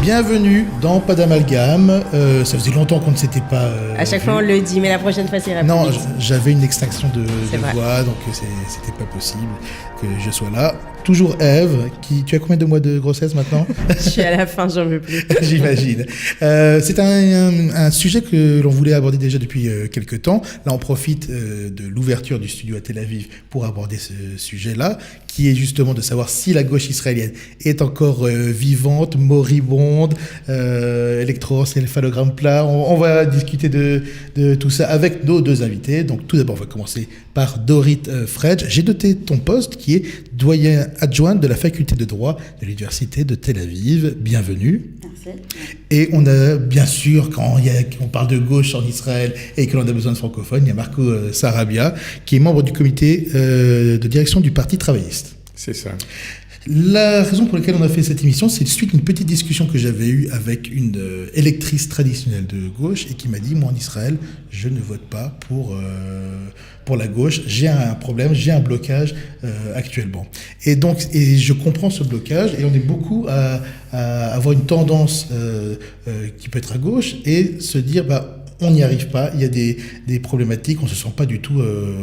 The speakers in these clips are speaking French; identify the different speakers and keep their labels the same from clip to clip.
Speaker 1: Bienvenue dans Pas d'amalgame. Ça faisait longtemps qu'on ne s'était pas.
Speaker 2: À chaque fois on le dit, mais la prochaine fois c'est rapide.
Speaker 1: Non, j'avais une extinction de
Speaker 2: vrai.
Speaker 1: voix, donc c'était pas possible que je sois là. Toujours Ève, tu as combien de mois de grossesse maintenant?
Speaker 2: Je suis à la fin, j'en veux plus.
Speaker 1: J'imagine. C'est un sujet que l'on voulait aborder déjà depuis quelques temps. Là, on profite de l'ouverture du studio à Tel Aviv pour aborder ce sujet-là, qui est justement de savoir si la gauche israélienne est encore vivante, moribonde, électroencéphalogramme plat. On va discuter de tout ça avec nos deux invités. Donc, tout d'abord, on va commencer par Dorit Fredge. J'ai noté ton poste qui est doyen adjoint de la faculté de droit de l'université de Tel Aviv. Bienvenue.
Speaker 3: Merci.
Speaker 1: Et on a, bien sûr, quand on parle de gauche en Israël et que l'on a besoin de francophones, il y a Marco Sarabia, qui est membre du comité de direction du Parti travailliste.
Speaker 4: C'est ça.
Speaker 1: La raison pour laquelle on a fait cette émission, c'est suite à une petite discussion que j'avais eue avec une électrice traditionnelle de gauche et qui m'a dit, moi en Israël, je ne vote pas pour la gauche, j'ai un problème, j'ai un blocage actuellement. Et donc, je comprends ce blocage et on est beaucoup à avoir une tendance qui peut être à gauche et se dire, on n'y arrive pas, il y a des problématiques, on ne se sent pas du tout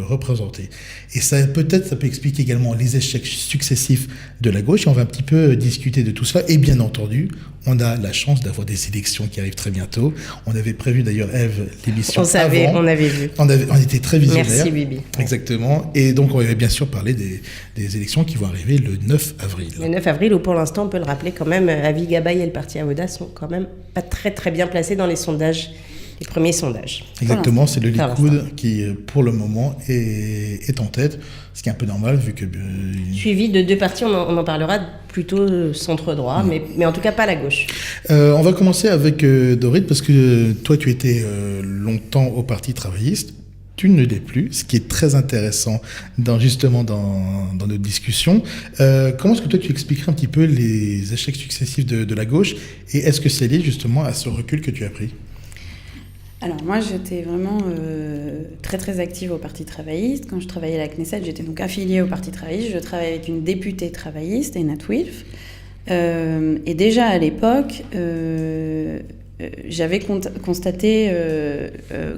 Speaker 1: représenté. Et ça peut expliquer également les échecs successifs de la gauche, et on va un petit peu discuter de tout cela. Et bien entendu, on a la chance d'avoir des élections qui arrivent très bientôt. On avait prévu d'ailleurs, Ève, l'émission
Speaker 2: on avait vu.
Speaker 1: On était très visionnaires.
Speaker 2: Merci, Bibi.
Speaker 1: Exactement. Et donc, on va bien sûr parler des élections qui vont arriver le 9 avril.
Speaker 2: Le 9 avril, où pour l'instant, on peut le rappeler quand même, Avi Gabay et le parti Avoda sont quand même pas très très bien placés dans les sondages. Les premiers sondages.
Speaker 1: Exactement, c'est le Likoud qui, pour le moment, est en tête, ce qui est un peu normal vu que...
Speaker 2: Suivi de deux partis, on en parlera plutôt centre-droit, mais en tout cas pas la gauche.
Speaker 1: On va commencer avec Dorit, parce que toi, tu étais longtemps au Parti travailliste. Tu ne l'es plus, ce qui est très intéressant dans notre discussion. Comment est-ce que toi, tu expliquerais un petit peu les échecs successifs de la gauche, et est-ce que c'est lié justement à ce recul que tu as pris ?
Speaker 3: Alors moi j'étais vraiment très très active au Parti travailliste. Quand je travaillais à la Knesset, j'étais donc affiliée au Parti travailliste. Je travaillais avec une députée travailliste, Einat Wilf. Et déjà à l'époque, j'avais constaté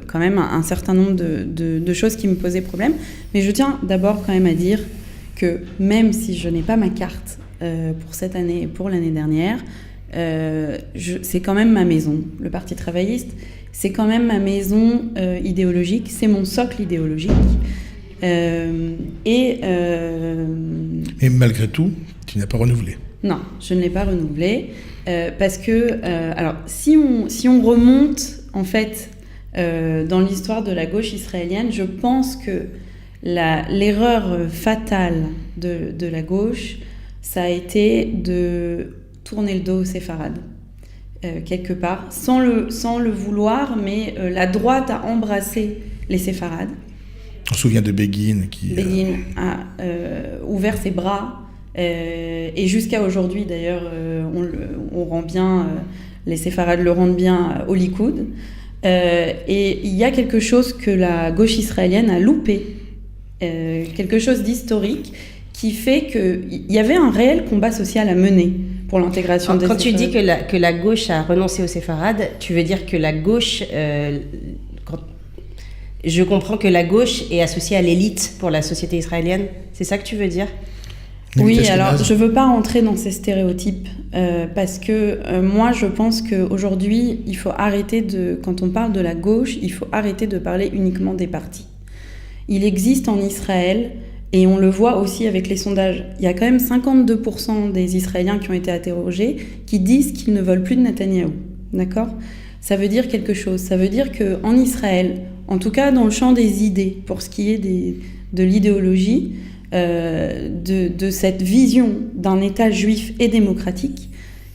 Speaker 3: quand même un certain nombre de choses qui me posaient problème. Mais je tiens d'abord quand même à dire que même si je n'ai pas ma carte pour cette année et pour l'année dernière, c'est quand même ma maison, le Parti travailliste. C'est quand même ma maison idéologique, c'est mon socle idéologique. Et malgré tout, tu n'as pas renouvelé. Non, je ne l'ai pas renouvelé parce que, alors, si on remonte en fait dans l'histoire de la gauche israélienne, je pense que l'erreur fatale de la gauche, ça a été de tourner le dos aux séfarades. Quelque part, sans le vouloir, mais la droite a embrassé les séfarades.
Speaker 1: On se souvient de Begin qui...
Speaker 3: Begin a ouvert ses bras, et jusqu'à aujourd'hui d'ailleurs, on rend bien, les séfarades le rendent bien au Likoud. Et il y a quelque chose que la gauche israélienne a loupé, quelque chose d'historique, qui fait qu'il y avait un réel combat social à mener pour l'intégration des séfarades.
Speaker 2: Quand tu dis que la gauche a renoncé aux séfarades, tu veux dire que la gauche... je comprends que la gauche est associée à l'élite pour la société israélienne. C'est ça que tu veux dire ?
Speaker 3: Oui, alors je ne veux pas entrer dans ces stéréotypes parce que moi je pense qu'aujourd'hui, il faut arrêter quand on parle de la gauche, il faut arrêter de parler uniquement des partis. Il existe en Israël... Et on le voit aussi avec les sondages. Il y a quand même 52% des Israéliens qui ont été interrogés qui disent qu'ils ne veulent plus de Netanyahou. D'accord ? Ça veut dire quelque chose. Ça veut dire qu'en Israël, en tout cas dans le champ des idées, pour ce qui est de l'idéologie, de cette vision d'un État juif et démocratique,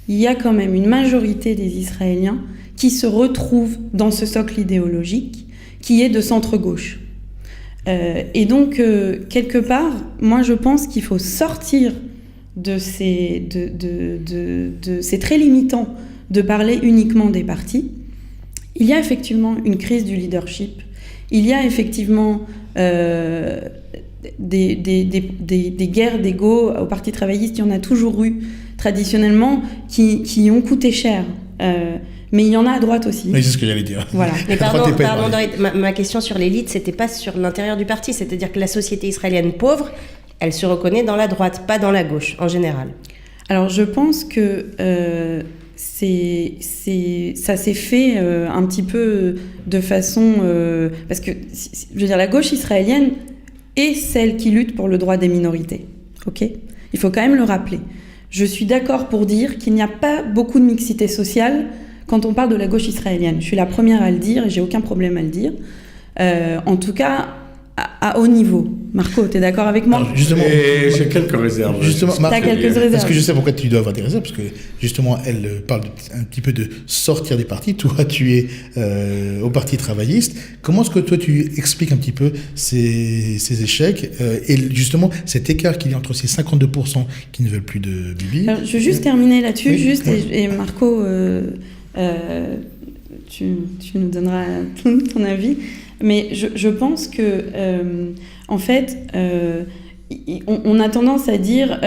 Speaker 3: il y a quand même une majorité des Israéliens qui se retrouvent dans ce socle idéologique qui est de centre-gauche. Et donc, quelque part, moi je pense qu'il faut sortir de ces traits limitants de parler uniquement des partis. Il y a effectivement une crise du leadership, il y a effectivement des guerres d'ego au Parti travailliste, il y en a toujours eu traditionnellement qui ont coûté cher. Mais il y en a à droite aussi.
Speaker 1: Oui, c'est ce que j'allais dire.
Speaker 3: Voilà.
Speaker 2: Mais pardon, ma question sur l'élite, c'était pas sur l'intérieur du parti, c'est-à-dire que la société israélienne pauvre, elle se reconnaît dans la droite, pas dans la gauche, en général. Alors, je pense que ça s'est fait un petit peu de façon... parce que, je veux dire, la gauche israélienne est celle qui lutte pour le droit des minorités. Ok ? Il faut quand même le rappeler. Je suis d'accord pour dire qu'il n'y a pas beaucoup de mixité sociale quand on parle de la gauche israélienne. Je suis la première à le dire et j'ai aucun problème à le dire. En tout cas, à haut niveau. Marco, tu es d'accord avec moi ?
Speaker 1: Alors, justement,
Speaker 4: j'ai quelques réserves.
Speaker 1: Justement, Marco,
Speaker 3: t'as quelques réserves.
Speaker 1: Parce que je sais pourquoi tu dois avoir des réserves, parce que justement, elle parle un petit peu de sortir des partis. Toi, tu es au Parti travailliste. Comment est-ce que toi, tu expliques un petit peu ces échecs et justement cet écart qu'il y a entre ces 52% qui ne veulent plus de Bibi ?
Speaker 3: Alors, je veux juste terminer là-dessus,
Speaker 1: Oui.
Speaker 3: Et Marco, tu nous donneras ton avis. Mais je pense que, en fait, on a tendance à dire,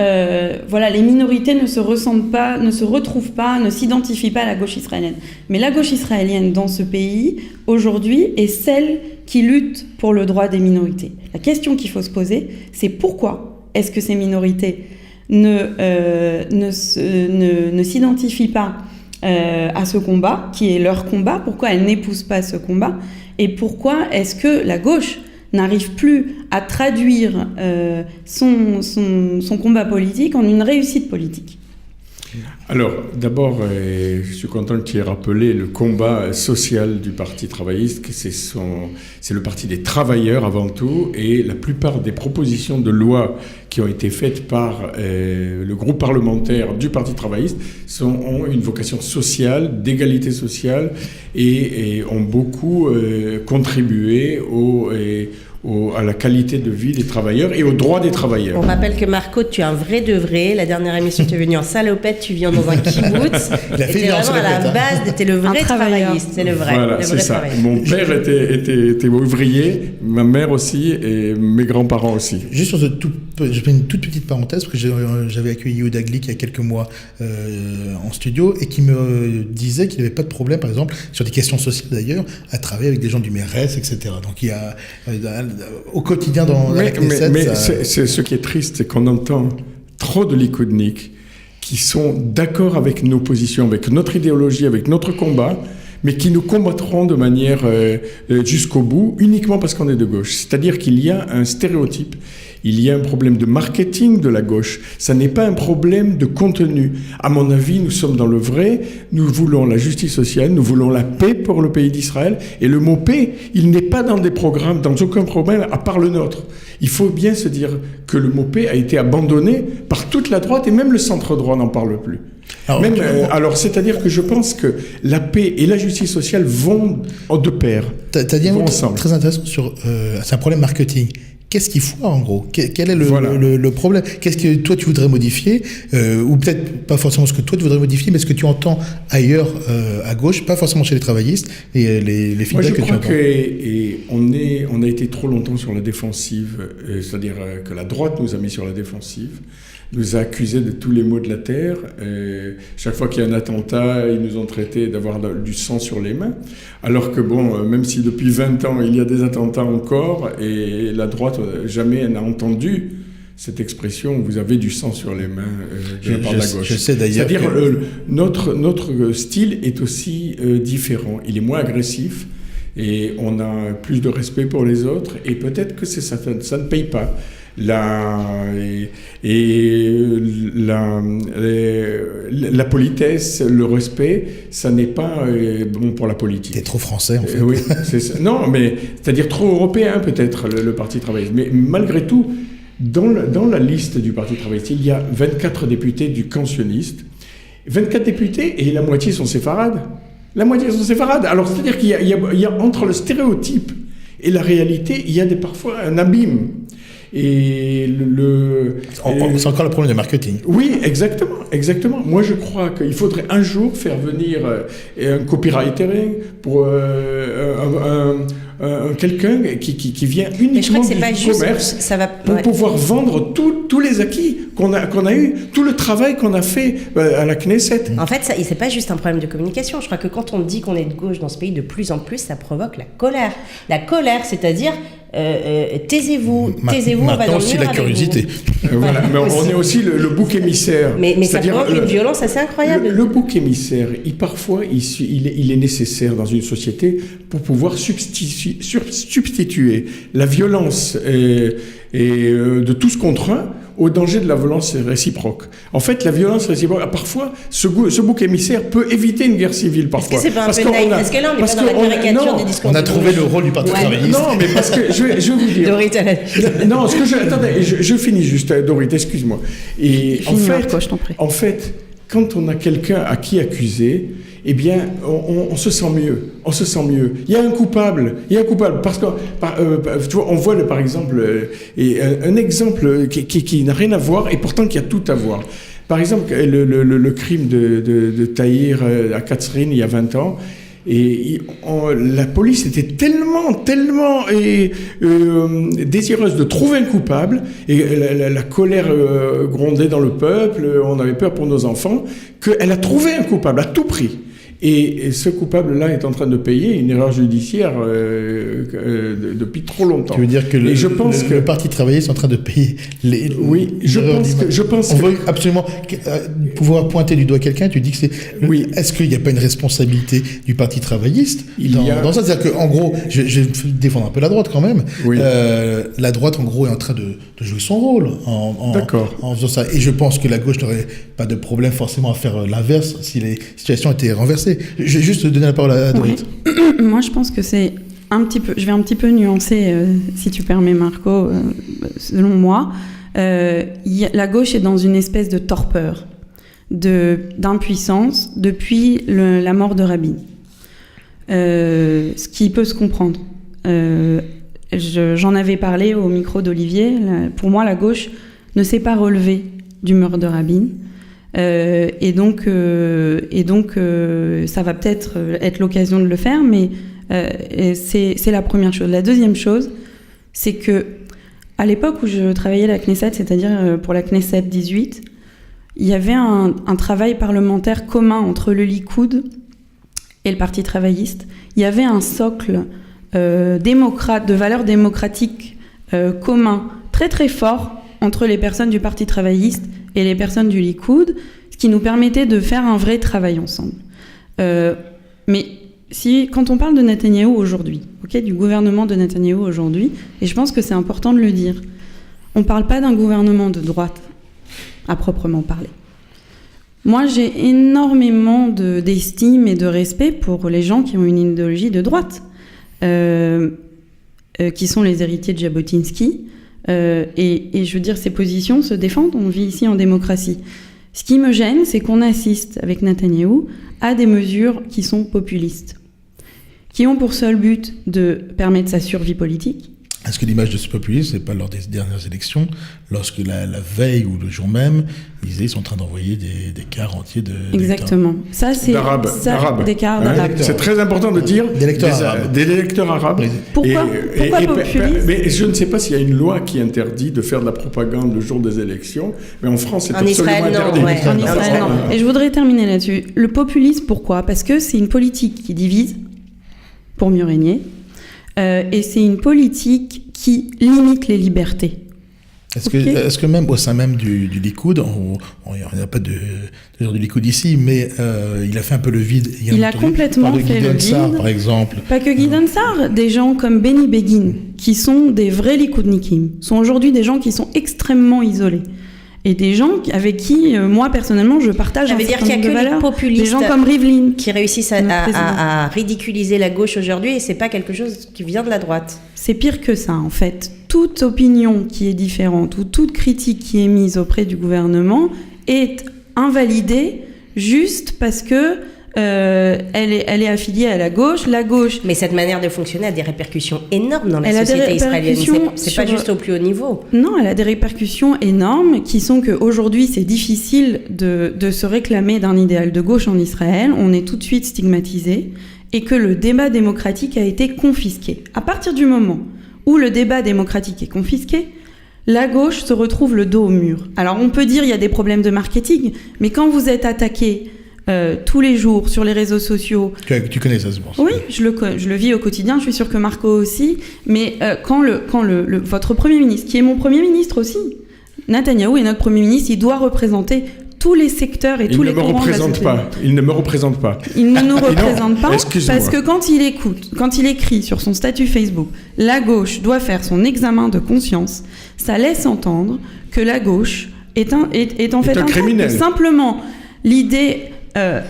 Speaker 3: voilà, les minorités ne se ressemblent pas, ne se retrouvent pas, ne s'identifient pas à la gauche israélienne. Mais la gauche israélienne dans ce pays, aujourd'hui, est celle qui lutte pour le droit des minorités. La question qu'il faut se poser, c'est pourquoi est-ce que ces minorités ne s'identifient pas à ce combat, qui est leur combat, pourquoi elles n'épousent pas ce combat, et pourquoi est-ce que la gauche n'arrive plus à traduire son combat politique en une réussite politique.
Speaker 4: Alors, d'abord, je suis content que tu aies rappelé le combat social du Parti travailliste, que c'est le parti des travailleurs avant tout, et la plupart des propositions de loi qui ont été faites par le groupe parlementaire du Parti travailliste ont une vocation sociale, d'égalité sociale, et ont beaucoup contribué à la qualité de vie des travailleurs et aux droits des travailleurs.
Speaker 2: On rappelle que Marco, tu es un vrai de vrai. La dernière émission, tu es venu en salopette, tu viens dans un kibbutz. T'es vraiment à la base, t'es le vrai travailliste. C'est le vrai.
Speaker 4: Voilà, c'est ça. Mon père était ouvrier, ma mère aussi, et mes grands-parents aussi.
Speaker 1: Juste sur je fais une toute petite parenthèse, parce que j'avais accueilli Yehuda Glick il y a quelques mois en studio, et qui me disait qu'il n'avait pas de problème, par exemple, sur des questions sociales d'ailleurs, à travailler avec des gens du MRS, etc. Donc il y a au quotidien dans la Knesset...
Speaker 4: Mais c'est ce qui est triste, c'est qu'on entend trop de likoudniks qui sont d'accord avec nos positions, avec notre idéologie, avec notre combat, mais qui nous combattront de manière jusqu'au bout, uniquement parce qu'on est de gauche. C'est-à-dire qu'il y a un stéréotype, il y a un problème de marketing de la gauche. Ça n'est pas un problème de contenu. À mon avis, nous sommes dans le vrai. Nous voulons la justice sociale, nous voulons la paix pour le pays d'Israël. Et le mot paix, il n'est pas dans des programmes, dans aucun problème, à part le nôtre. Il faut bien se dire que le mot paix a été abandonné par toute la droite, et même le centre-droit n'en parle plus. Alors, c'est-à-dire que je pense que la paix et la justice sociale vont de pair.
Speaker 1: T'as dit un mot très intéressant sur... c'est un problème marketing. Qu'est-ce qu'il faut en gros ? Quel est le problème ? Qu'est-ce que toi tu voudrais modifier ? Ou peut-être pas forcément ce que toi tu voudrais modifier, mais ce que tu entends ailleurs à gauche, pas forcément chez les travaillistes, et les feedbacks que tu entends.
Speaker 4: On a été trop longtemps sur la défensive, c'est-à-dire que la droite nous a mis sur la défensive, nous a accusés de tous les maux de la terre. Chaque fois qu'il y a un attentat, ils nous ont traités d'avoir du sang sur les mains. Alors que même si depuis 20 ans, il y a des attentats encore, et la droite jamais n'a entendu cette expression, vous avez du sang sur les mains de la part de la gauche.
Speaker 1: Je sais d'ailleurs.
Speaker 4: C'est-à-dire notre style est aussi différent. Il est moins agressif, et on a plus de respect pour les autres, et peut-être que ça ne paye pas. La politesse, le respect, ça n'est pas bon pour la politique.
Speaker 1: T'es trop français, en fait.
Speaker 4: Oui, c'est ça. Non, mais c'est-à-dire trop européen, peut-être, le Parti travailliste. Mais malgré tout, dans la liste du Parti travailliste, il y a 24 députés du camp sioniste. 24 députés, et la moitié sont séfarades. La moitié sont séfarades. Alors, c'est-à-dire qu'il y a entre le stéréotype et la réalité, il y a parfois un abîme. Et
Speaker 1: c'est encore le problème de marketing.
Speaker 4: Oui, exactement. Moi, je crois qu'il faudrait un jour faire venir un copywriter pour quelqu'un qui vient uniquement du commerce pour pouvoir vendre tous les acquis qu'on a eu, tout le travail qu'on a fait à la Knesset.
Speaker 5: En fait, c'est pas juste un problème de communication. Je crois que quand on dit qu'on est de gauche dans ce pays, de plus en plus, ça provoque la colère. La colère, c'est-à-dire taisez-vous, on va dans le mur
Speaker 1: la curiosité.
Speaker 4: Voilà, mais on est aussi le bouc émissaire.
Speaker 5: Mais ça provoque une violence assez incroyable.
Speaker 4: Le bouc émissaire, parfois, il est nécessaire dans une société pour pouvoir substituer la violence et de tous contre un au danger de la violence réciproque. En fait, la violence réciproque, parfois, ce bouc émissaire peut éviter une guerre civile, parfois.
Speaker 5: Est-ce que c'est pas un peu naïf ? Est-ce que là, on n'est pas dans la caricature du discours ?
Speaker 1: On a trouvé le rôle du Parti travailliste.
Speaker 4: Non, mais parce que, je vais vous dire...
Speaker 5: Dorit,
Speaker 4: non, attendez, je finis juste, Dorit, excuse-moi. Et en fait, quand on a quelqu'un à qui accuser, eh bien, on se sent mieux. On se sent mieux. Il y a un coupable. Parce que, tu vois, on voit, par exemple, un exemple qui n'a rien à voir et pourtant qui a tout à voir. Par exemple, le crime de Tahir à Katzrin, il y a 20 ans, et la police était tellement désireuse de trouver un coupable, et la colère grondait dans le peuple, on avait peur pour nos enfants, qu'elle a trouvé un coupable à tout prix. Et ce coupable-là est en train de payer une erreur judiciaire depuis trop longtemps.
Speaker 1: Tu veux dire que le Parti travailliste est en train de payer les...
Speaker 4: Oui, je pense
Speaker 1: on veut absolument pouvoir pointer du doigt quelqu'un, tu dis que c'est... Oui. Est-ce qu'il n'y a pas une responsabilité du Parti travailliste dans ça ? C'est-à-dire qu'en gros, je vais défendre un peu la droite quand même. Oui. La droite, en gros, est en train de jouer son rôle en faisant ça. Et je pense que la gauche n'aurait pas de problème forcément à faire l'inverse si les situations étaient renversées. Je vais juste donner la parole à Dorit.
Speaker 2: Oui. Moi, je pense que c'est je vais un petit peu nuancer, si tu permets, Marco, selon moi. La gauche est dans une espèce de torpeur, d'impuissance depuis la mort de Rabin. Ce qui peut se comprendre. J'en avais parlé au micro d'Olivier. Pour moi, la gauche ne s'est pas relevée du mort de Rabin. Et donc, ça va peut-être être l'occasion de le faire, mais c'est la première chose. La deuxième chose, c'est que à l'époque où je travaillais à la Knesset, c'est-à-dire pour la Knesset 18, il y avait un travail parlementaire commun entre le Likoud et le Parti travailliste. Il y avait un socle de valeurs démocratiques commun très très fort entre les personnes du Parti travailliste et les personnes du Likoud, ce qui nous permettait de faire un vrai travail ensemble. Mais quand on parle de Netanyahou aujourd'hui, du gouvernement de Netanyahou aujourd'hui, et je pense que c'est important de le dire, on ne parle pas d'un gouvernement de droite, à proprement parler. Moi, j'ai énormément d'estime et de respect pour les gens qui ont une idéologie de droite, qui sont les héritiers de Jabotinsky, et je veux dire, ces positions se défendent, on vit ici en démocratie. Ce qui me gêne, c'est qu'on assiste avec Netanyahou à des mesures qui sont populistes, qui ont pour seul but de permettre sa survie politique.
Speaker 1: Est-ce que l'image de ce populisme, c'est pas lors des dernières élections, lorsque la veille ou le jour même, ils sont en train d'envoyer des cars entiers de...
Speaker 2: Exactement. Ça, c'est
Speaker 4: d'arabes.
Speaker 2: Des cars d'arabes.
Speaker 4: C'est très important de dire des électeurs arabes.
Speaker 2: Pourquoi populiste ?
Speaker 4: Mais je ne sais pas s'il y a une loi qui interdit de faire de la propagande le jour des élections, mais en France, c'est absolument interdit.
Speaker 2: En Israël, non. Et je voudrais terminer là-dessus. Le populisme, pourquoi ? Parce que c'est une politique qui divise pour mieux régner. Et c'est une politique qui limite les libertés.
Speaker 1: Est-ce que même au sein même du Likoud, il n'y a pas de genre du Likoud ici, mais il a fait un peu le vide.
Speaker 2: Il a complètement fait le vide.
Speaker 1: Par exemple.
Speaker 2: Pas que Gideon Sa'ar, des gens comme Benny Begin, qui sont des vrais Likoudnikim, sont aujourd'hui des gens qui sont extrêmement isolés. Et des gens avec qui, moi, personnellement, je partage un certain nombre de valeurs. Ça veut dire qu'il y a que les populistes, des gens comme Rivlin,
Speaker 5: qui réussissent à ridiculiser la gauche aujourd'hui, et c'est pas quelque chose qui vient de la droite.
Speaker 2: C'est pire que ça, en fait. Toute opinion qui est différente ou toute critique qui est mise auprès du gouvernement est invalidée juste parce que elle est affiliée à la gauche. La gauche...
Speaker 5: Mais cette manière de fonctionner a des répercussions énormes dans la société israélienne. C'est pas juste au plus haut niveau.
Speaker 2: Non, elle a des répercussions énormes qui sont qu'aujourd'hui, c'est difficile de se réclamer d'un idéal de gauche en Israël. On est tout de suite stigmatisé. et que le débat démocratique a été confisqué. À partir du moment où le débat démocratique est confisqué, la gauche se retrouve le dos au mur. Alors on peut dire qu'il y a des problèmes de marketing, mais quand vous êtes attaqué tous les jours sur les réseaux sociaux...
Speaker 1: Tu connais ça, je pense.
Speaker 2: Oui, je le vis au quotidien, je suis sûre que Marco aussi, mais quand votre Premier ministre, qui est mon Premier ministre aussi, Netanyahou est notre Premier ministre, il doit représenter tous les secteurs et tous les courants de la société.
Speaker 4: Il ne me représente pas.
Speaker 2: Il ne nous représente pas
Speaker 4: excuse-moi.
Speaker 2: Parce que quand il écrit sur son statut Facebook, la gauche doit faire son examen de conscience, ça laisse entendre que la gauche est en fait un
Speaker 4: criminel.
Speaker 2: Simplement, l'idée...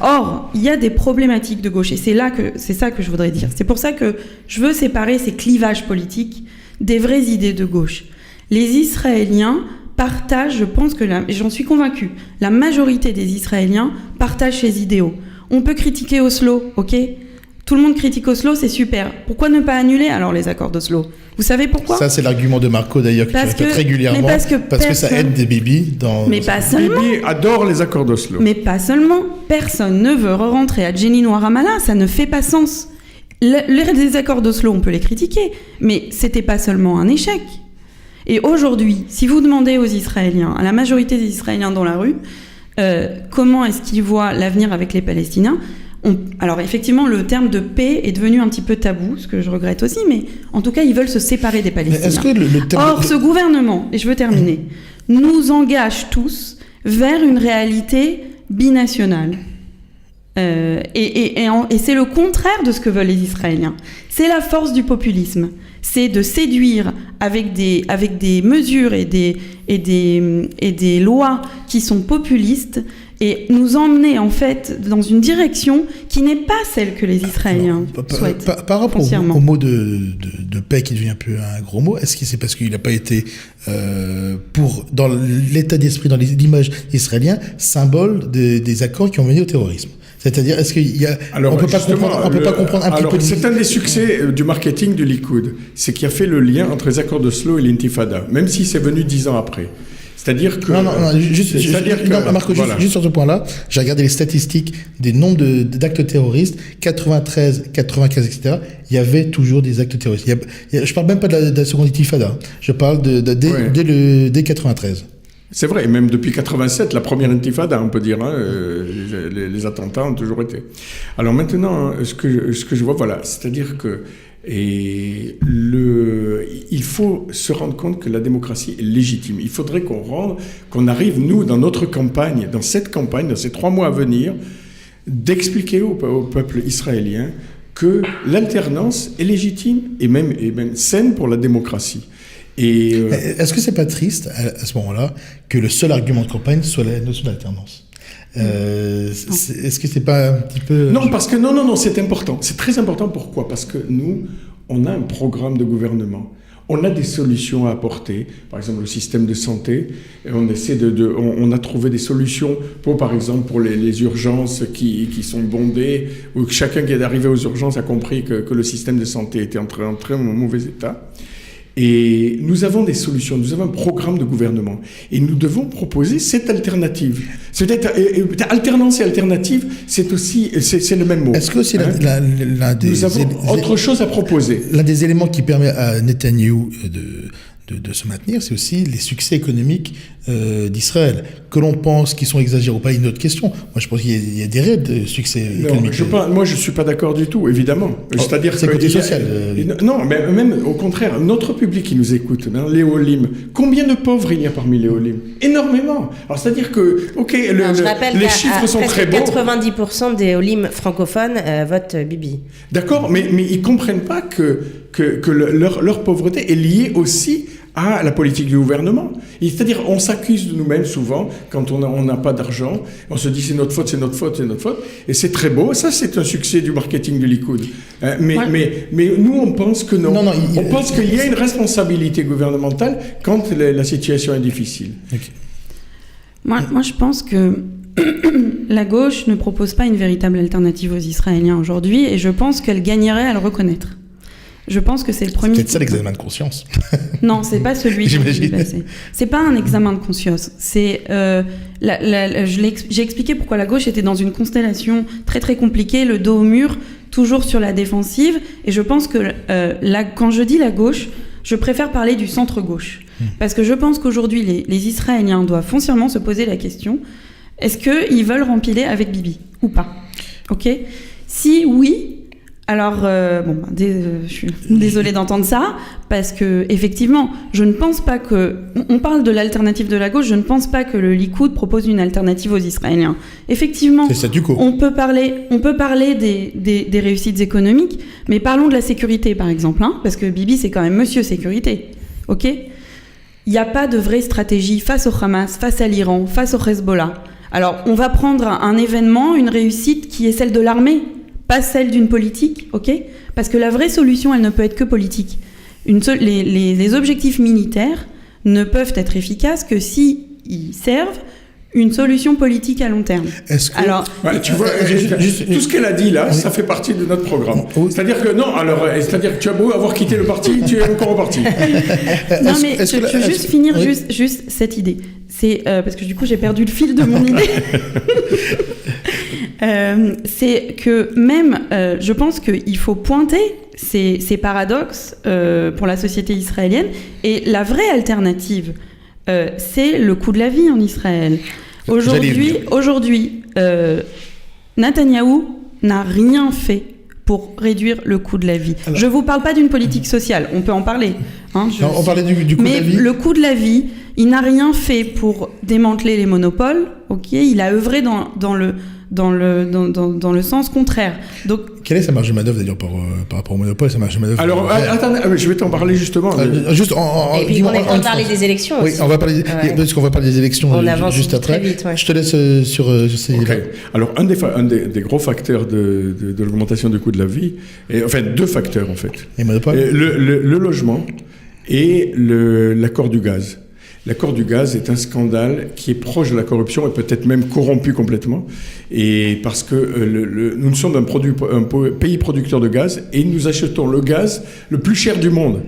Speaker 2: or, il y a des problématiques de gauche et c'est ça que je voudrais dire. C'est pour ça que je veux séparer ces clivages politiques des vraies idées de gauche. Les Israéliens partagent, je pense que et j'en suis convaincue, la majorité des Israéliens partagent ces idéaux. On peut critiquer Oslo, ok ? Tout le monde critique Oslo, c'est super. Pourquoi ne pas annuler alors les accords d'Oslo ? Vous savez pourquoi ?
Speaker 1: Ça, c'est l'argument de Marco d'ailleurs que tu répètes régulièrement. Parce que ça aide des bibis dans...
Speaker 2: Mais pas seulement.
Speaker 4: Bibi adore les accords d'Oslo.
Speaker 2: Mais pas seulement. Personne ne veut rentrer à Jenin ou à Ramallah, ça ne fait pas sens. Les accords d'Oslo, on peut les critiquer, mais c'était pas seulement un échec. Et aujourd'hui, si vous demandez aux Israéliens, à la majorité des Israéliens dans la rue, comment est-ce qu'ils voient l'avenir avec les Palestiniens, alors effectivement, le terme de paix est devenu un petit peu tabou, ce que je regrette aussi, mais en tout cas, ils veulent se séparer des Palestiniens.
Speaker 1: Est-ce que
Speaker 2: Or, ce gouvernement, et je veux terminer, nous engage tous vers une réalité binationale. Et c'est le contraire de ce que veulent les Israéliens. C'est la force du populisme. C'est de séduire avec des mesures et des lois qui sont populistes et nous emmener en fait dans une direction qui n'est pas celle que les Israéliens souhaitent.
Speaker 1: Par rapport au mot de paix qui devient un peu un gros mot, est-ce que c'est parce qu'il n'a pas été dans l'état d'esprit, dans l'image israélienne, symbole des accords qui ont mené au terrorisme? C'est-à-dire, est-ce qu'il y a... on peut pas comprendre un petit peu...
Speaker 4: C'est un des succès du marketing du Likoud. C'est qu'il a fait le lien entre les accords d'Oslo et l'intifada, même si c'est venu 10 ans après. C'est-à-dire que...
Speaker 1: juste sur ce point-là, j'ai regardé les statistiques des nombres d'actes terroristes, 93, 95, etc. Il y avait toujours des actes terroristes. Je parle même pas de la seconde intifada. Je parle dès 93.
Speaker 4: C'est vrai, même depuis 87, la première intifada, on peut dire, les attentats ont toujours été. Alors maintenant, ce que je vois, voilà, c'est-à-dire que il faut se rendre compte que la démocratie est légitime. Il faudrait qu'on arrive, nous, dans notre campagne, dans ces 3 mois à venir, d'expliquer au peuple israélien que l'alternance est légitime et même saine pour la démocratie.
Speaker 1: Est-ce que c'est pas triste à ce moment-là que le seul argument de campagne soit la notion d'alternance? Est-ce que c'est pas un petit peu...
Speaker 4: Non, parce que non, c'est important. C'est très important. Pourquoi? Parce que nous, on a un programme de gouvernement. On a des solutions à apporter, par exemple le système de santé. Et on a trouvé des solutions par exemple pour les urgences qui sont bondées, où chacun qui est arrivé aux urgences a compris que le système de santé était en très mauvais état. Et nous avons des solutions, nous avons un programme de gouvernement. Et nous devons proposer cette alternative. C'est-à-dire, alternance et alternative, c'est le même mot.
Speaker 1: Est-ce que c'est
Speaker 4: nous avons autre chose à proposer.
Speaker 1: L'un des éléments qui permet à Netanyahou de se maintenir, c'est aussi les succès économiques d'Israël. Que l'on pense qu'ils sont exagérés ou pas, une autre question. Moi, je pense qu'il y a des réels succès économiques.
Speaker 4: Moi, je ne suis pas d'accord du tout, évidemment. C'est-à-dire
Speaker 1: c'est côté social.
Speaker 4: Non, mais même au contraire, notre public qui nous écoute, les Olim, combien de pauvres il y a parmi les Olim? Énormément. Alors, c'est-à-dire que, les chiffres sont très bons.
Speaker 5: 90% des Olim francophones votent Bibi.
Speaker 4: D'accord, mais ils ne comprennent pas que leur pauvreté est liée aussi à la politique du gouvernement. C'est-à-dire, on s'accuse de nous-mêmes souvent quand on n'a pas d'argent. On se dit c'est notre faute. Et c'est très beau. Ça, c'est un succès du marketing du Likoud. Mais nous, on pense que non. On pense qu'il y a une responsabilité gouvernementale quand la situation est difficile.
Speaker 2: Okay. Moi, je pense que la gauche ne propose pas une véritable alternative aux Israéliens aujourd'hui, et je pense qu'elle gagnerait à le reconnaître. Je pense que c'est le premier...
Speaker 1: C'est peut-être ça l'examen de conscience.
Speaker 2: Non, c'est pas celui que j'ai passé. C'est pas un examen de conscience. C'est j'ai expliqué pourquoi la gauche était dans une constellation très très compliquée, le dos au mur, toujours sur la défensive. Et je pense que quand je dis la gauche, je préfère parler du centre-gauche. Parce que je pense qu'aujourd'hui, les Israéliens doivent foncièrement se poser la question, est-ce qu'ils veulent rempiler avec Bibi ou pas? Ok? Si oui, alors, je suis désolée d'entendre ça, parce que effectivement, je ne pense pas que... On parle de l'alternative de la gauche, je ne pense pas que le Likoud propose une alternative aux Israéliens. Effectivement,
Speaker 1: c'est statu quo.
Speaker 2: On peut parler des réussites économiques, mais parlons de la sécurité, par exemple, hein, parce que Bibi, c'est quand même monsieur sécurité, ok? Il n'y a pas de vraie stratégie face au Hamas, face à l'Iran, face au Hezbollah. Alors, on va prendre un événement, une réussite qui est celle de l'armée, pas celle d'une politique, ok? Parce que la vraie solution, elle ne peut être que politique. Les objectifs militaires ne peuvent être efficaces que s'ils servent une solution politique à long terme.
Speaker 1: Est-ce que...
Speaker 2: Alors,
Speaker 4: tu vois, tout ce qu'elle a dit là, ça fait partie de notre programme. C'est-à-dire que c'est-à-dire que tu as beau avoir quitté le parti, tu es encore au parti.
Speaker 2: Non, mais je veux juste finir juste cette idée. C'est parce que du coup, j'ai perdu le fil de mon idée. C'est que même, je pense qu'il faut pointer ces paradoxes pour la société israélienne. Et la vraie alternative, c'est le coût de la vie en Israël. Aujourd'hui, Netanyahou n'a rien fait pour réduire le coût de la vie. Alors, je ne vous parle pas d'une politique sociale, on peut en parler. Hein,
Speaker 1: on parlait du coût de la vie.
Speaker 2: Mais le coût de la vie, il n'a rien fait pour démanteler les monopoles. Ok, il a œuvré dans le sens contraire. Donc,
Speaker 1: quelle est sa marge de manœuvre d'ailleurs par rapport au monopole, sa marge de manœuvre?
Speaker 4: Alors, attendez, je vais t'en parler justement.
Speaker 5: Et puis on est en train de parler des élections aussi.
Speaker 1: Oui, on va parler parce qu'on va parler des élections juste après.
Speaker 5: Très vite, ouais.
Speaker 1: Je te laisse sur ces...
Speaker 4: Okay. Alors, un des gros facteurs de l'augmentation du coût de la vie, enfin deux facteurs en fait.
Speaker 1: Les monopoles.
Speaker 4: Le logement et l'accord du gaz. L'accord du gaz est un scandale qui est proche de la corruption et peut-être même corrompu complètement. Et parce que nous sommes un pays producteur de gaz et nous achetons le gaz le plus cher du monde.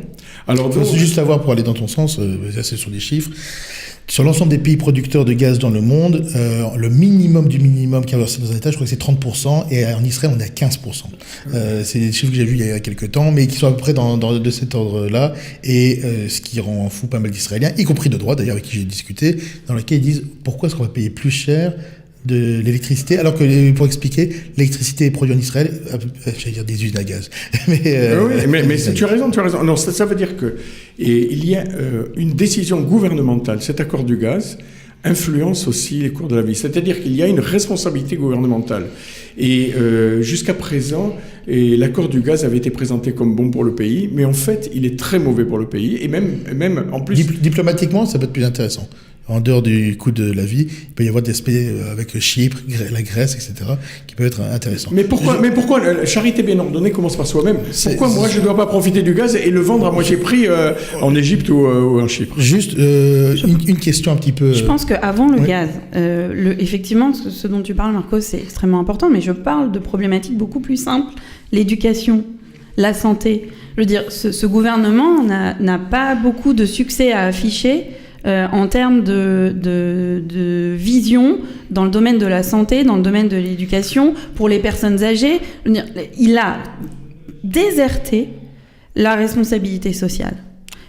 Speaker 1: Alors, c'est juste savoir, pour aller dans ton sens, c'est sur des chiffres. Sur l'ensemble des pays producteurs de gaz dans le monde, le minimum du minimum qui est versé dans un État, je crois que c'est 30%, et en Israël, on est à 15%. C'est des chiffres que j'ai vus il y a quelques temps, mais qui sont à peu près de cet ordre-là, et ce qui rend fou pas mal d'Israéliens, y compris de droite, d'ailleurs, avec qui j'ai discuté, dans lesquels ils disent « Pourquoi est-ce qu'on va payer plus cher de l'électricité, alors que, pour expliquer, l'électricité est produite en Israël, j'allais dire des usines à gaz.
Speaker 4: Oui, mais tu as raison. Non, ça veut dire que il y a une décision gouvernementale, cet accord du gaz influence aussi les cours de la vie. C'est-à-dire qu'il y a une responsabilité gouvernementale. Et jusqu'à présent, l'accord du gaz avait été présenté comme bon pour le pays, mais en fait, il est très mauvais pour le pays. Et même en plus...
Speaker 1: Diplomatiquement, ça peut être plus intéressant. En dehors du coût de la vie, il peut y avoir des aspects avec Chypre, la Grèce, etc., qui peuvent être intéressants.
Speaker 4: Mais pourquoi la charité bien ordonnée commence par soi-même? Pourquoi moi je ne dois pas profiter du gaz et le vendre à moitié prix en Égypte ou en Chypre?
Speaker 1: Juste une question un petit peu...
Speaker 2: Je pense qu'avant le gaz, effectivement, ce dont tu parles, Marcos, c'est extrêmement important, mais je parle de problématiques beaucoup plus simples. L'éducation, la santé. Je veux dire, ce gouvernement n'a pas beaucoup de succès à afficher en termes de vision dans le domaine de la santé, dans le domaine de l'éducation, pour les personnes âgées. Il a déserté la responsabilité sociale.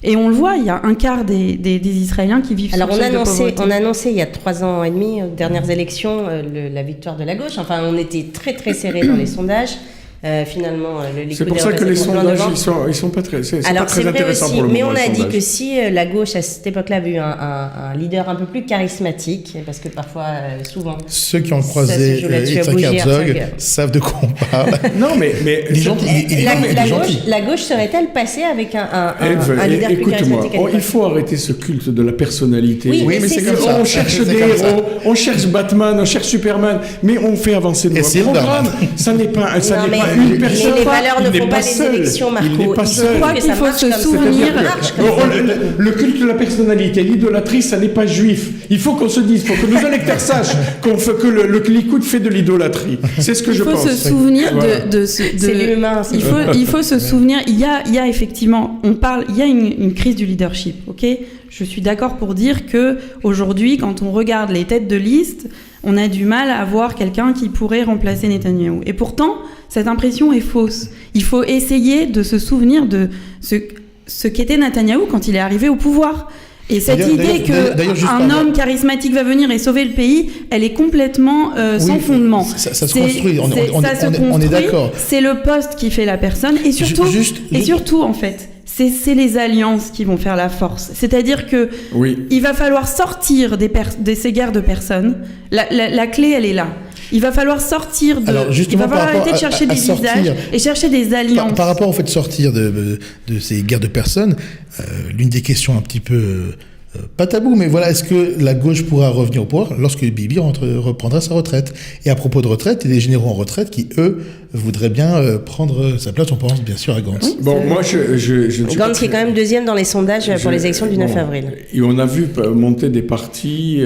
Speaker 2: Et on le voit, il y a un quart des Israéliens qui vivent
Speaker 5: Alors
Speaker 2: sous le seuil de pauvreté.
Speaker 5: on a annoncé il y a 3 ans et demi, aux dernières élections, la victoire de la gauche. Enfin, on était très très serrés dans les sondages. Finalement,
Speaker 4: c'est pour ça que les sondages, ils sont pas très, c'est pas très intéressants pour le moment.
Speaker 5: Mais on a dit que si la gauche à cette époque-là avait eu un leader un peu plus charismatique, parce que parfois, souvent,
Speaker 1: ceux qui ont croisé Yitzhak Herzog savent de quoi on parle.
Speaker 4: Non, mais
Speaker 1: les gens,
Speaker 5: la gauche serait-elle passée avec un leader plus charismatique?
Speaker 4: Il faut arrêter ce culte de la personnalité.
Speaker 5: Oui, mais c'est comme ça.
Speaker 4: On cherche des héros, on cherche Batman, on cherche Superman, mais on fait avancer nos programmes. Ça n'est pas une personne.
Speaker 5: Mais les valeurs ne font pas les élections, Marco.
Speaker 4: Il n'est pas seul.
Speaker 2: Je crois qu'il faut se souvenir.
Speaker 4: Le culte de la personnalité, l'idolâtrie, ça n'est pas juif. Il faut qu'on se dise, il faut que nos électeurs sachent que le Likoud fait de l'idolâtrie. C'est ce que je pense.
Speaker 2: Il faut se souvenir
Speaker 5: C'est l'humain.
Speaker 2: Il faut se souvenir. Il y a effectivement, il y a une crise du leadership, ok ? Je suis d'accord pour dire que aujourd'hui, quand on regarde les têtes de liste, on a du mal à voir quelqu'un qui pourrait remplacer Netanyahou. Et pourtant, cette impression est fausse. Il faut essayer de se souvenir de ce qu'était Netanyahou quand il est arrivé au pouvoir. Et cette idée qu'un homme charismatique va venir et sauver le pays, elle est complètement sans fondement.
Speaker 1: Ça se construit, on est d'accord.
Speaker 2: C'est le poste qui fait la personne. Et surtout, en fait, c'est les alliances qui vont faire la force. C'est-à-dire que il va falloir sortir de ces guerres de personnes. La clé, elle est là. Il va falloir sortir de... il va falloir arrêter de chercher des visages et chercher des alliances.
Speaker 1: Par rapport au fait de sortir de ces guerres de personnes, l'une des questions un petit peu... pas tabou, mais voilà, est-ce que la gauche pourra revenir au pouvoir lorsque Bibi reprendra sa retraite ? Et à propos de retraite, il y a des généraux en retraite qui, eux, voudraient bien prendre sa place. On pense bien sûr à Gantz.
Speaker 4: Bon, moi,
Speaker 5: Gantz qui est quand même deuxième dans les sondages pour les élections du 9 avril.
Speaker 4: Et on a vu monter des partis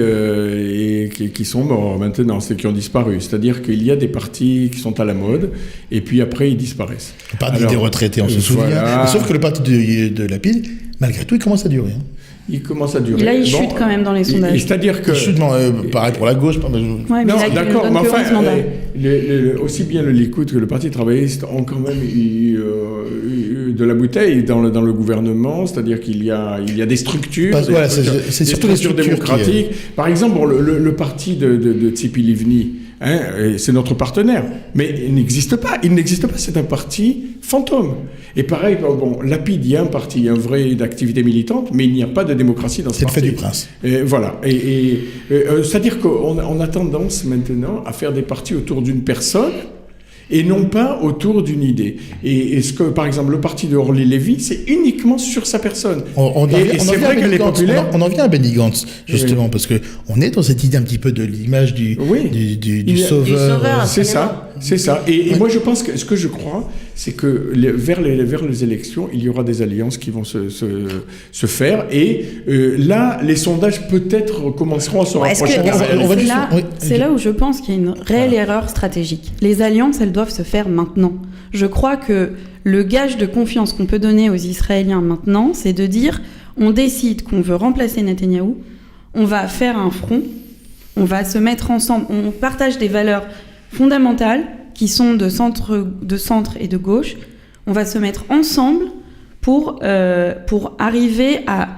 Speaker 4: qui sont morts maintenant, c'est qui ont disparu. C'est-à-dire qu'il y a des partis qui sont à la mode, et puis après, ils disparaissent.
Speaker 1: Le parti des retraités, on se souvient. Voilà. Sauf que le parti de Lapide, malgré tout, il commence à durer.
Speaker 4: Il commence à durer.
Speaker 2: Là, il chute quand même dans les sondages.
Speaker 4: C'est-à-dire que...
Speaker 1: pareil pour la gauche.
Speaker 2: Ouais,
Speaker 4: non, d'accord, mais enfin, aussi bien le Likoud que le Parti travailliste ont quand même eu de la bouteille dans le gouvernement, c'est-à-dire qu'il y a des structures,
Speaker 1: c'est surtout les structures
Speaker 4: démocratiques. Par exemple, le parti de Tzipi Livni, c'est notre partenaire, mais il n'existe pas, c'est un parti fantôme. Et pareil, Lapide, il y a un parti, il y a une vraie activité militante, mais il n'y a pas de démocratie dans ce parti.
Speaker 1: C'est le fait du prince.
Speaker 4: Voilà. C'est-à-dire qu'on a tendance maintenant à faire des partis autour d'une personne et non pas autour d'une idée. Et ce que, par exemple, le parti de Orly Lévy, c'est uniquement sur sa personne. C'est vrai qu'elle est populaire.
Speaker 1: On en vient à Benny Gantz, justement, parce qu'on est dans cette idée un petit peu de l'image du sauveur.
Speaker 4: C'est ça. Et moi, je pense que ce que je crois, c'est que vers les élections, il y aura des alliances qui vont se faire. Et là, les sondages peut-être commenceront à se rapprocher.
Speaker 2: C'est là où je pense qu'il y a une réelle erreur stratégique. Les alliances, elles doivent se faire maintenant. Je crois que le gage de confiance qu'on peut donner aux Israéliens maintenant, c'est de dire, on décide qu'on veut remplacer Netanyahou, on va faire un front, on va se mettre ensemble, on partage des valeurs fondamentales qui sont de centre et de gauche. On va se mettre ensemble pour arriver à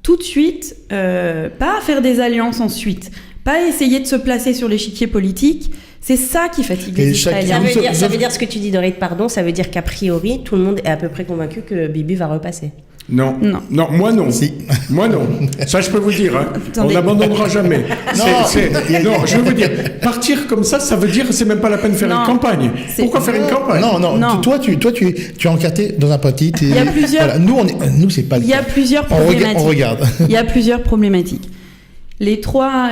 Speaker 2: tout de suite, pas faire des alliances ensuite, pas essayer de se placer sur l'échiquier politique. C'est ça qui fatigue les Israéliens.
Speaker 5: Ça veut dire ce que tu dis, Doré, pardon, ça veut dire qu'a priori, tout le monde est à peu près convaincu que Bibi va repasser.
Speaker 4: Non, moi non. Si. Moi non. Ça, je peux vous dire, on n'abandonnera jamais. Non, je veux vous dire, partir comme ça veut dire c'est même pas la peine de faire une campagne. Pourquoi faire une campagne ?
Speaker 1: Non. Toi, tu es encarté dans un parti.
Speaker 2: Il y a plusieurs.
Speaker 1: Voilà, nous, c'est pas le cas.
Speaker 2: Il y a plusieurs problématiques.
Speaker 1: On regarde. Il
Speaker 2: y a plusieurs problématiques. Les trois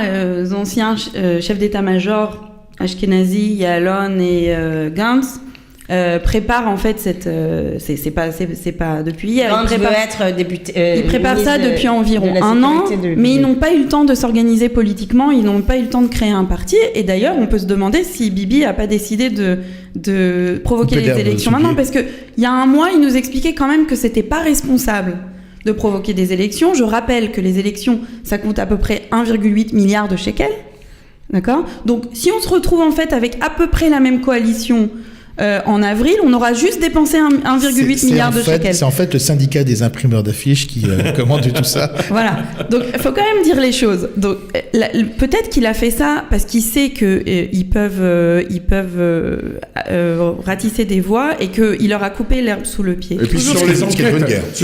Speaker 2: anciens chefs d'état-major, Ashkenazi, Yalon et Gantz, prépare en fait c'est pas depuis hier.
Speaker 5: Il
Speaker 2: prépare ça depuis environ un an, mais ils n'ont pas eu le temps de s'organiser politiquement, ils n'ont pas eu le temps de créer un parti. Et d'ailleurs, on peut se demander si Bibi a pas décidé de provoquer les élections maintenant, parce que il y a un mois, il nous expliquait quand même que c'était pas responsable de provoquer des élections. Je rappelle que les élections, ça coûte à peu près 1,8 milliard de shekels. D'accord ? Donc, si on se retrouve en fait avec à peu près la même coalition en avril, on aura juste dépensé 1,8 milliard de shekels.
Speaker 1: C'est en fait le syndicat des imprimeurs d'affiches qui commande tout ça.
Speaker 2: Voilà. Donc, il faut quand même dire les choses. Donc, peut-être qu'il a fait ça parce qu'il sait qu'ils peuvent ratisser des voix et qu'il leur a coupé l'herbe sous le pied.
Speaker 4: Et puis, ce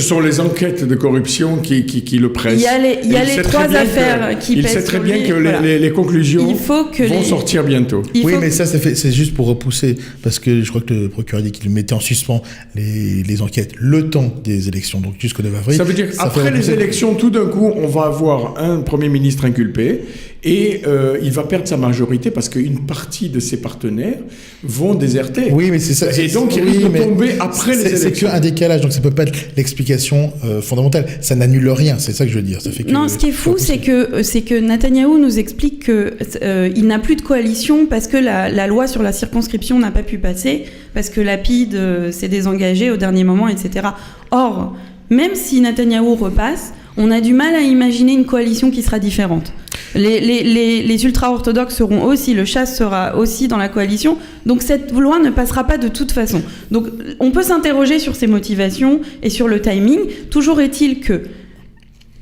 Speaker 4: sont les enquêtes de corruption qui le pressent.
Speaker 2: Il y a les trois affaires qui pèsent.
Speaker 4: Il sait très bien que les conclusions vont sortir bientôt.
Speaker 1: Oui, mais ça, c'est juste pour repousser, parce que je crois que le procureur dit qu'il mettait en suspens les enquêtes le temps des élections, donc jusqu'au 9 avril.
Speaker 4: Ça veut dire qu'après les élections, tout d'un coup, on va avoir un Premier ministre inculpé et il va perdre sa majorité parce qu'une partie de ses partenaires vont déserter.
Speaker 1: Oui, mais c'est ça.
Speaker 4: Et donc, il risque de tomber après les élections.
Speaker 1: C'est qu'un décalage, donc ça peut pas être l'explication fondamentale. Ça n'annule rien, c'est ça que je veux dire. Ça fait que
Speaker 2: non, ce qui est fou, c'est que Netanyahou nous explique qu'il n'a plus de coalition parce que la loi sur la circonscription n'a pas pu passer, parce que Lapide s'est désengagé au dernier moment, etc. Or, même si Netanyahou repasse, on a du mal à imaginer une coalition qui sera différente. Les ultra-orthodoxes seront aussi, le Chasse sera aussi dans la coalition, donc cette loi ne passera pas de toute façon. Donc on peut s'interroger sur ses motivations et sur le timing. Toujours est-il que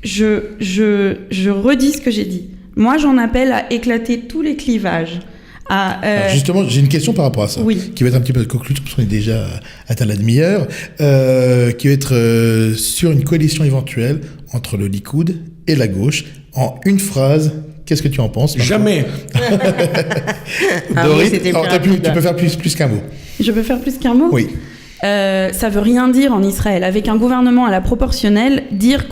Speaker 2: je redis ce que j'ai dit. Moi, j'en appelle à éclater tous les clivages.
Speaker 1: Alors justement, j'ai une question par rapport à ça, qui va être un petit peu de conclusion, parce qu'on est déjà atteint la demi-heure, qui va être sur une coalition éventuelle entre le Likoud et la gauche. En une phrase, qu'est-ce que tu en penses?
Speaker 4: Jamais.
Speaker 1: Dorit, tu peux faire plus qu'un mot.
Speaker 2: Je peux faire plus qu'un mot?
Speaker 1: Oui.
Speaker 2: Ça veut rien dire en Israël. Avec un gouvernement à la proportionnelle, dire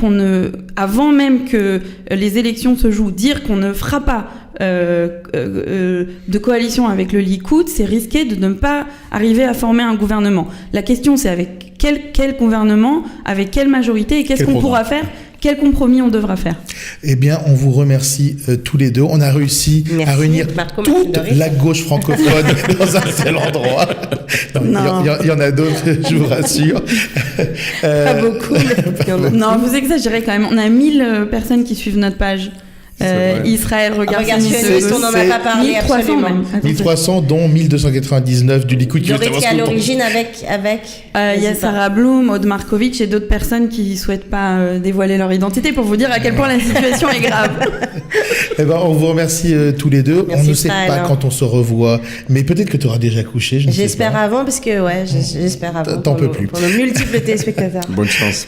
Speaker 2: avant même que les élections se jouent, dire qu'on ne fera pas de coalition avec le Likoud, c'est risquer de ne pas arriver à former un gouvernement. La question, c'est avec quel gouvernement, avec quelle majorité et qu'est-ce qu'on pourra faire? Quel compromis on devra faire?
Speaker 1: Eh bien, on vous remercie tous les deux. On a réussi à réunir toute la gauche francophone dans un seul endroit. Il y en a d'autres, je vous rassure.
Speaker 5: Pas beaucoup.
Speaker 2: Non, vous exagérez quand même. On a 1000 personnes qui suivent notre page. Israël, regarde
Speaker 5: on n'en a pas parlé
Speaker 2: 1300
Speaker 5: absolument.
Speaker 2: même.
Speaker 1: 1300, dont 1299 du Likoud.
Speaker 5: Qui est à l'origine avec
Speaker 2: il y a Sarah Bloom, Aude Markovitch et d'autres personnes qui ne souhaitent pas dévoiler leur identité pour vous dire à quel point la situation est grave.
Speaker 1: Eh ben, on vous remercie tous les deux.
Speaker 5: Merci,
Speaker 1: on ne sait pas quand on se revoit, mais peut-être que tu auras déjà couché.
Speaker 5: J'espère avant, parce que j'espère avant.
Speaker 1: T'en peux plus.
Speaker 5: Pour nos multiples téléspectateurs.
Speaker 4: Bonne chance.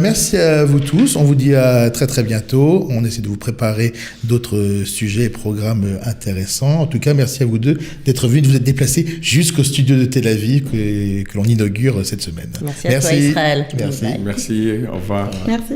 Speaker 1: Merci à vous tous. On vous dit à très très bientôt. On essaie de vous préparer d'autres sujets et programmes intéressants. En tout cas, merci à vous deux d'être venus, de vous être déplacés jusqu'au studio de Tel Aviv que l'on inaugure cette semaine.
Speaker 5: Merci à toi, Israël.
Speaker 1: Merci.
Speaker 4: Merci. Au revoir.
Speaker 2: Merci.